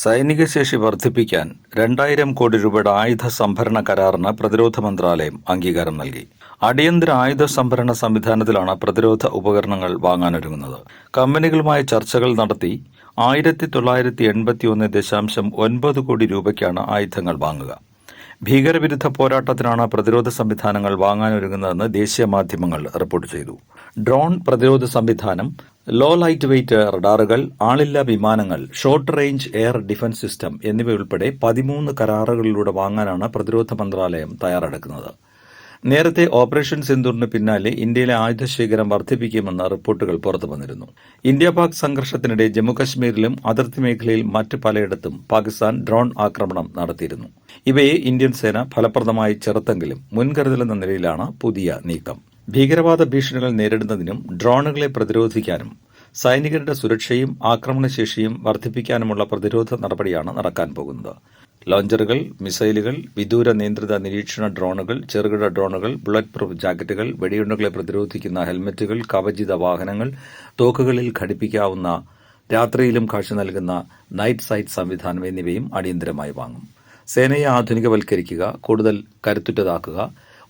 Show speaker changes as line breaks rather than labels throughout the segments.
സൈനിക ശേഷി വർദ്ധിപ്പിക്കാൻ 2000 കോടി രൂപയുടെ ആയുധ സംഭരണ കരാറിന് പ്രതിരോധ മന്ത്രാലയം അംഗീകാരം നൽകി. അടിയന്തര ആയുധ സംഭരണ സംവിധാനത്തിലാണ് പ്രതിരോധ ഉപകരണങ്ങൾ വാങ്ങാനൊരുങ്ങുന്നത്. കമ്പനികളുമായി ചർച്ചകൾ നടത്തി 1981.9 കോടി രൂപയ്ക്കാണ് ആയുധങ്ങൾ വാങ്ങുക. ഭീകരവിരുദ്ധ പോരാട്ടത്തിനാണ് പ്രതിരോധ സംവിധാനങ്ങൾ വാങ്ങാനൊരുങ്ങുന്നതെന്ന് ദേശീയ മാധ്യമങ്ങൾ റിപ്പോർട്ട് ചെയ്തു. ഡ്രോൺ പ്രതിരോധ സംവിധാനം, ലോ ലൈറ്റ് വെയ്റ്റ് റഡാറുകൾ, ആളില്ലാ വിമാനങ്ങൾ, short range air defence system എന്നിവയുൾപ്പെടെ 13 കരാറുകളിലൂടെ വാങ്ങാനാണ് പ്രതിരോധ മന്ത്രാലയം തയ്യാറെടുക്കുന്നത്. നേരത്തെ ഓപ്പറേഷൻ സിന്ദൂറിന് പിന്നാലെ ഇന്ത്യയിലെ ആയുധശേഖരം വർദ്ധിപ്പിക്കുമെന്ന റിപ്പോർട്ടുകൾ പുറത്തുവന്നിരുന്നു. ഇന്ത്യ പാക് സംഘർഷത്തിനിടെ ജമ്മുകശ്മീരിലും അതിർത്തി മേഖലയിൽ മറ്റ് പലയിടത്തും പാകിസ്ഥാൻ ഡ്രോൺ ആക്രമണം നടത്തിയിരുന്നു. ഇവയെ ഇന്ത്യൻ സേന ഫലപ്രദമായി ചെറുത്തെങ്കിലും മുൻകരുതലെന്ന നിലയിലാണ് പുതിയ നീക്കം. ഭീകരവാദ ഭീഷണികൾ നേരിടുന്നതിനും ഡ്രോണുകളെ പ്രതിരോധിക്കാനും സൈനികരുടെ സുരക്ഷയും ആക്രമണശേഷിയും വർദ്ധിപ്പിക്കാനുമുള്ള പ്രതിരോധ നടപടിയാണ് നടക്കാൻ പോകുന്നത്. ലോഞ്ചറുകൾ, മിസൈലുകൾ, വിദൂര നിയന്ത്രിത നിരീക്ഷണ ഡ്രോണുകൾ, ചെറുകിട ഡ്രോണുകൾ, ബുള്ളറ്റ് പ്രൂഫ് ജാക്കറ്റുകൾ, വെടിയുണ്ടകളെ പ്രതിരോധിക്കുന്ന ഹെൽമറ്റുകൾ, കവചിത വാഹനങ്ങൾ, തോക്കുകളിൽ ഘടിപ്പിക്കാവുന്ന രാത്രിയിലും കാഴ്ച നൽകുന്ന നൈറ്റ് സൈറ്റ് സംവിധാനം എന്നിവയും അടിയന്തരമായി വാങ്ങും. സേനയെ ആധുനികവൽക്കരിക്കുക, കൂടുതൽ കരുത്തുറ്റതാക്കുക,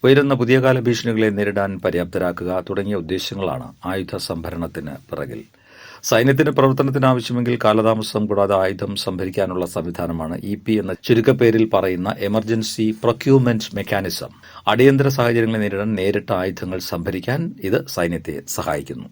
ഉയരുന്ന പുതിയ കാല ഭീഷണികളെ നേരിടാൻ പര്യാപ്തരാക്കുക തുടങ്ങിയ ഉദ്ദേശങ്ങളാണ് ആയുധ സംഭരണത്തിന് പിറകിൽ. സൈന്യത്തിന്റെ പ്രവർത്തനത്തിനാവശ്യമെങ്കിൽ കാലതാമസം കൂടാതെ ആയുധം സംഭരിക്കാനുള്ള സംവിധാനമാണ് EP എന്ന ചുരുക്കപ്പേരിൽ പറയുന്ന എമർജൻസി പ്രൊക്യൂർമെന്റ് മെക്കാനിസം. അടിയന്തര സാഹചര്യങ്ങളെ നേരിടാൻ നേരിട്ട് ആയുധങ്ങൾ സംഭരിക്കാൻ ഇത് സൈന്യത്തെ സഹായിക്കുന്നു.